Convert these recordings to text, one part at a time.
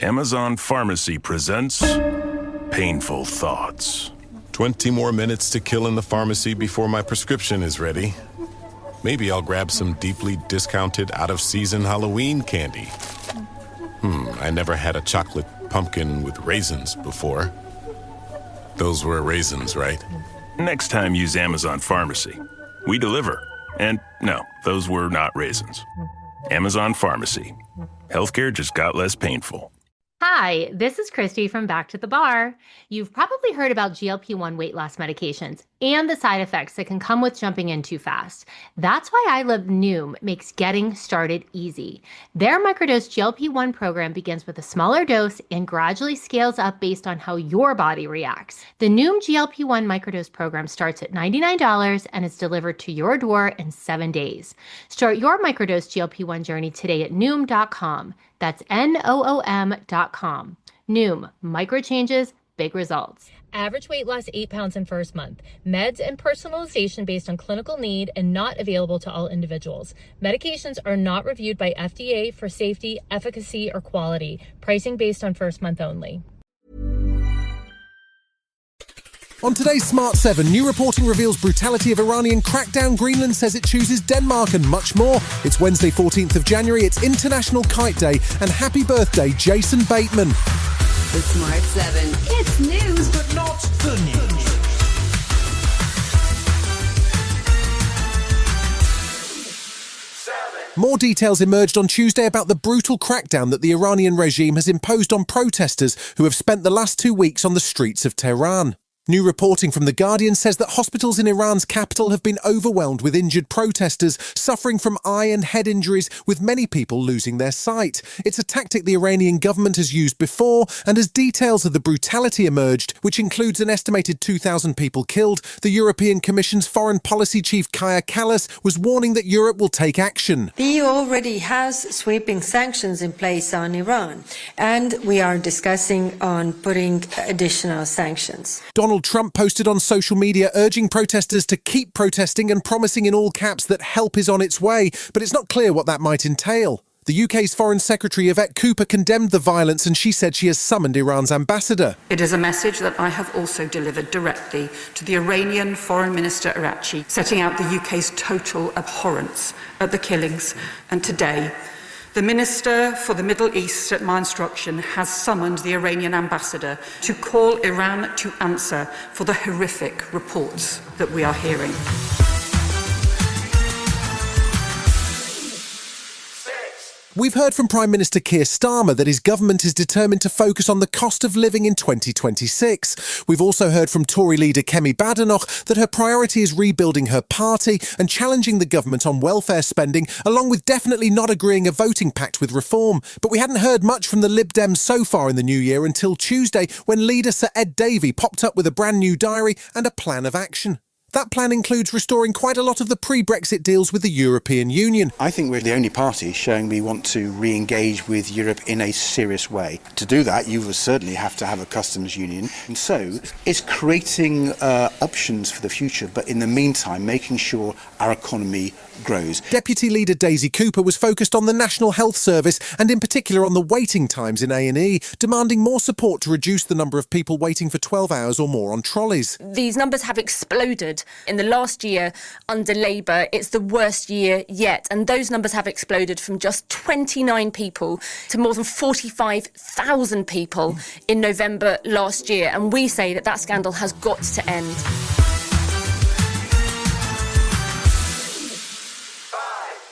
Amazon Pharmacy presents Painful Thoughts. 20 more minutes to kill in the pharmacy before my prescription is ready. Maybe I'll grab some deeply discounted, out-of-season Halloween candy. I never had a chocolate pumpkin with raisins before. Those were raisins, right? Next time, use Amazon Pharmacy. We deliver. And no, those were not raisins. Amazon Pharmacy. Healthcare just got less painful. Hi, this is Christy from Back to the Bar. You've probably heard about GLP-1 weight loss medications and the side effects that can come with jumping in too fast. That's why Noom makes getting started easy. Their microdose GLP-1 program begins with a smaller dose and gradually scales up based on how your body reacts. The Noom GLP-1 microdose program starts at $99 and is delivered to your door in 7 days. Start your microdose GLP-1 journey today at Noom.com. That's Noom.com. Noom, micro changes, big results. Average weight loss 8 pounds in first month. Meds and personalization based on clinical need and not available to all individuals. Medications are not reviewed by FDA for safety, efficacy, or quality. Pricing based on first month only. On today's Smart 7, new reporting reveals brutality of Iranian crackdown. Greenland says it chooses Denmark and much more. It's Wednesday, 14th of January. It's International Kite Day. And happy birthday, Jason Bateman. The Smart 7. It's news, but not the news. More details emerged on Tuesday about the brutal crackdown that the Iranian regime has imposed on protesters who have spent the last 2 weeks on the streets of Tehran. New reporting from The Guardian says that hospitals in Iran's capital have been overwhelmed with injured protesters suffering from eye and head injuries, with many people losing their sight. It's a tactic the Iranian government has used before, and as details of the brutality emerged, which includes an estimated 2,000 people killed, the European Commission's foreign policy chief Kaja Kallas was warning that Europe will take action. The EU already has sweeping sanctions in place on Iran, and we are discussing on putting additional sanctions. Donald Trump posted on social media urging protesters to keep protesting and promising in all caps that help is on its way, but it's not clear what that might entail. The UK's Foreign Secretary Yvette Cooper condemned the violence, and she said she has summoned Iran's ambassador. It is a message that I have also delivered directly to the Iranian Foreign Minister Arachi, setting out the UK's total abhorrence at the killings. And today, the Minister for the Middle East, at my instruction, has summoned the Iranian ambassador to call Iran to answer for the horrific reports that we are hearing. We've heard from Prime Minister Keir Starmer that his government is determined to focus on the cost of living in 2026. We've also heard from Tory leader Kemi Badenoch that her priority is rebuilding her party and challenging the government on welfare spending, along with definitely not agreeing a voting pact with reform. But we hadn't heard much from the Lib Dems so far in the new year until Tuesday, when leader Sir Ed Davey popped up with a brand new diary and a plan of action. That plan includes restoring quite a lot of the pre-Brexit deals with the European Union. I think we're the only party showing we want to re-engage with Europe in a serious way. To do that, you will certainly have to have a customs union. And so it's creating options for the future, but in the meantime, making sure our economy grows. Deputy Leader Daisy Cooper was focused on the National Health Service and in particular on the waiting times in A&E, demanding more support to reduce the number of people waiting for 12 hours or more on trolleys. These numbers have exploded in the last year under Labour. It's the worst year yet, and those numbers have exploded from just 29 people to more than 45,000 people in November last year, and we say that that scandal has got to end.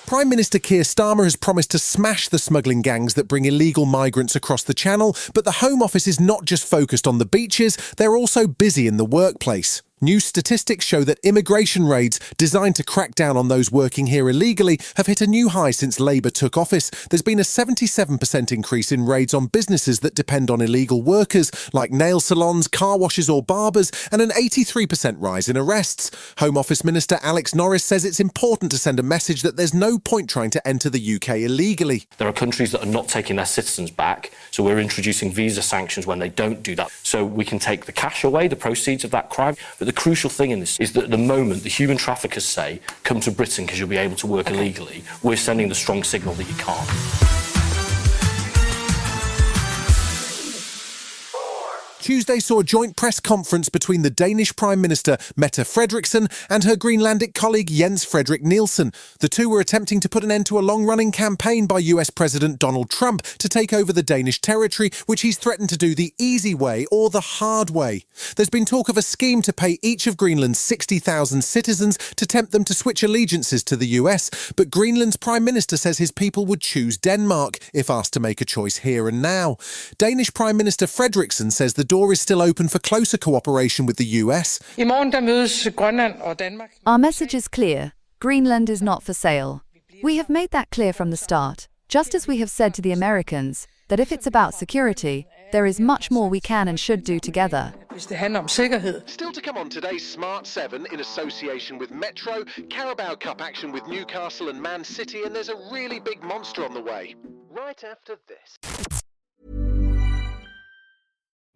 Prime Minister Keir Starmer has promised to smash the smuggling gangs that bring illegal migrants across the Channel, but the Home Office is not just focused on the beaches, they're also busy in the workplace. New statistics show that immigration raids designed to crack down on those working here illegally have hit a new high since Labour took office. There's been a 77% increase in raids on businesses that depend on illegal workers, like nail salons, car washes or barbers, and an 83% rise in arrests. Home Office Minister Alex Norris says it's important to send a message that there's no point trying to enter the UK illegally. There are countries that are not taking their citizens back, so we're introducing visa sanctions when they don't do that. So we can take the cash away, the proceeds of that crime, but the crucial thing in this is that at the moment the human traffickers say, come to Britain because you'll be able to work illegally. We're sending the strong signal that you can't. Tuesday saw a joint press conference between the Danish Prime Minister Mette Frederiksen and her Greenlandic colleague Jens Frederik Nielsen. The two were attempting to put an end to a long-running campaign by US President Donald Trump to take over the Danish territory, which he's threatened to do the easy way or the hard way. There's been talk of a scheme to pay each of Greenland's 60,000 citizens to tempt them to switch allegiances to the US, but Greenland's Prime Minister says his people would choose Denmark if asked to make a choice here and now. Danish Prime Minister Frederiksen says the door is still open for closer cooperation with the US. Our message is clear. Greenland is not for sale. We have made that clear from the start, just as we have said to the Americans that if it's about security, there is much more we can and should do together. Still to come on today's Smart 7 in association with Metro, Carabao Cup action with Newcastle and Man City, and there's a really big monster on the way. Right after this.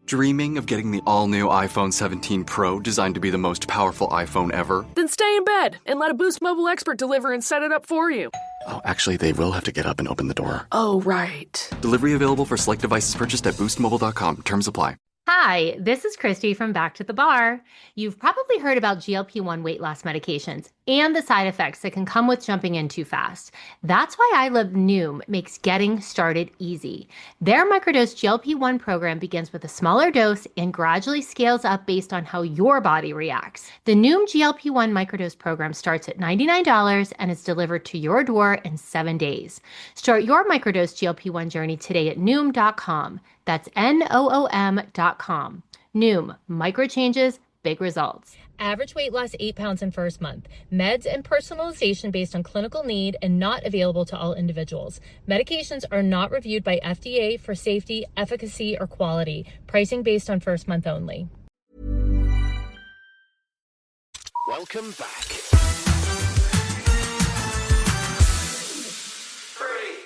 Dreaming of getting the all-new iPhone 17 Pro designed to be the most powerful iPhone ever? Then stay in bed and let a Boost Mobile expert deliver and set it up for you. Oh, actually, they will have to get up and open the door. Oh, right. Delivery available for select devices purchased at boostmobile.com. Terms apply. Hi, this is Christy from Back to the Bar. You've probably heard about GLP-1 weight loss medications and the side effects that can come with jumping in too fast. That's why Lib Noom makes getting started easy. Their microdose GLP-1 program begins with a smaller dose and gradually scales up based on how your body reacts. The Noom GLP-1 microdose program starts at $99 and is delivered to your door in 7 days. Start your microdose GLP-1 journey today at Noom.com. That's Noom.com. Noom, micro changes, big results. Average weight loss 8 pounds in first month. Meds and personalization based on clinical need and not available to all individuals. Medications are not reviewed by FDA for safety, efficacy, or quality. Pricing based on first month only. Welcome back.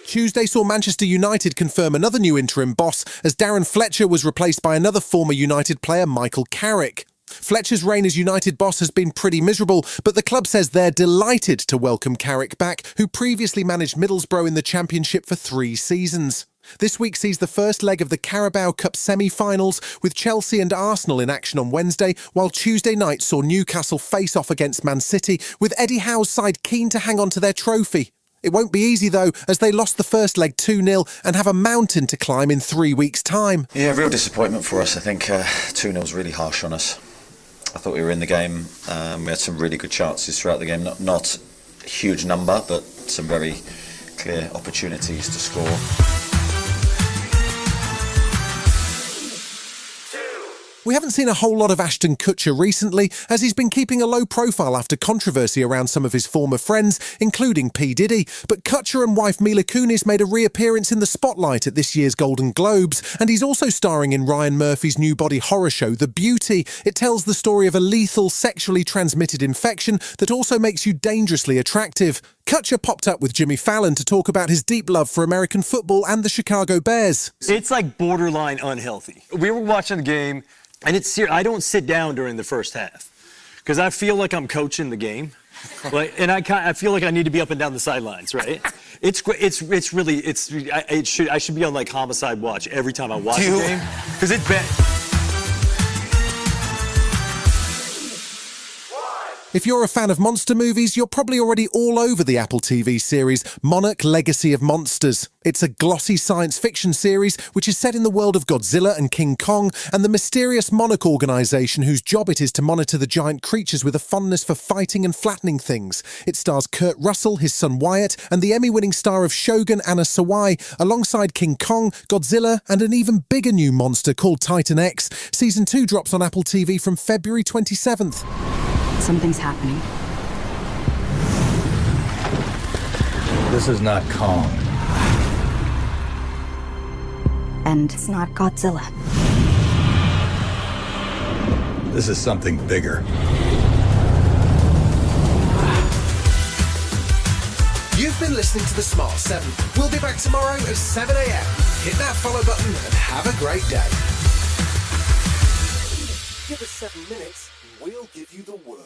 Tuesday saw Manchester United confirm another new interim boss as Darren Fletcher was replaced by another former United player, Michael Carrick. Fletcher's reign as United boss has been pretty miserable, but the club says they're delighted to welcome Carrick back, who previously managed Middlesbrough in the Championship for 3 seasons. This week sees the first leg of the Carabao Cup semi-finals, with Chelsea and Arsenal in action on Wednesday, while Tuesday night saw Newcastle face off against Man City, with Eddie Howe's side keen to hang on to their trophy. It won't be easy, though, as they lost the first leg 2-0 and have a mountain to climb in 3 weeks' time. Yeah, real disappointment for us. I think 2-0's really harsh on us. I thought we were in the game. We had some really good chances throughout the game. Not a huge number, but some very clear opportunities to score. We haven't seen a whole lot of Ashton Kutcher recently, as he's been keeping a low profile after controversy around some of his former friends, including P. Diddy. But Kutcher and wife Mila Kunis made a reappearance in the spotlight at this year's Golden Globes, and he's also starring in Ryan Murphy's new body horror show, The Beauty. It tells the story of a lethal, sexually transmitted infection that also makes you dangerously attractive. Kutcher popped up with Jimmy Fallon to talk about his deep love for American football and the Chicago Bears. It's like borderline unhealthy. We were watching the game, and it's serious. I don't sit down during the first half because I feel like I'm coaching the game, and I feel like I need to be up and down the sidelines, right? I should be on like homicide watch every time I watch a game because it's bad. If you're a fan of monster movies, you're probably already all over the Apple TV series Monarch: Legacy of Monsters. It's a glossy science fiction series which is set in the world of Godzilla and King Kong and the mysterious Monarch organisation whose job it is to monitor the giant creatures with a fondness for fighting and flattening things. It stars Kurt Russell, his son Wyatt, and the Emmy-winning star of Shogun, Anna Sawai, alongside King Kong, Godzilla, and an even bigger new monster called Titan X. Season 2 drops on Apple TV from February 27th. Something's happening. This is not Kong. And it's not Godzilla. This is something bigger. You've been listening to The Smart 7. We'll be back tomorrow at 7 a.m. Hit that follow button and have a great day. Give us 7 minutes. We'll give you the world.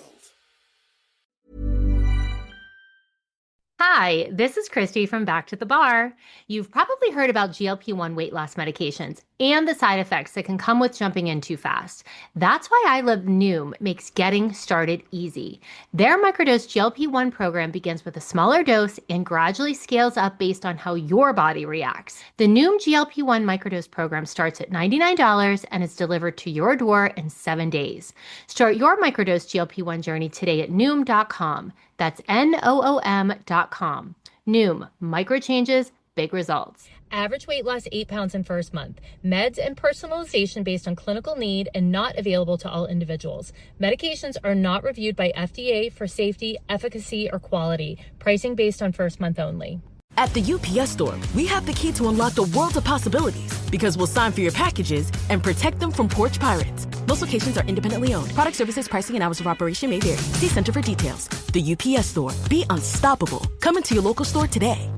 Hi, this is Christy from Back to the Bar. You've probably heard about GLP-1 weight loss medications and the side effects that can come with jumping in too fast. That's why I Lib Noom makes getting started easy. Their microdose GLP-1 program begins with a smaller dose and gradually scales up based on how your body reacts. The Noom GLP-1 microdose program starts at $99 and is delivered to your door in 7 days. Start your microdose GLP-1 journey today at Noom.com. That's Noom.com. Noom, micro changes, big results. Average weight loss 8 pounds in first month. Meds and personalization based on clinical need and not available to all individuals. Medications are not reviewed by FDA for safety, efficacy, or quality. Pricing based on first month only. At the UPS Store, we have the key to unlock the world of possibilities because we'll sign for your packages and protect them from porch pirates. Most locations are independently owned. Product services, pricing, and hours of operation may vary. See Center for details. The UPS Store. Be unstoppable. Come into your local store today.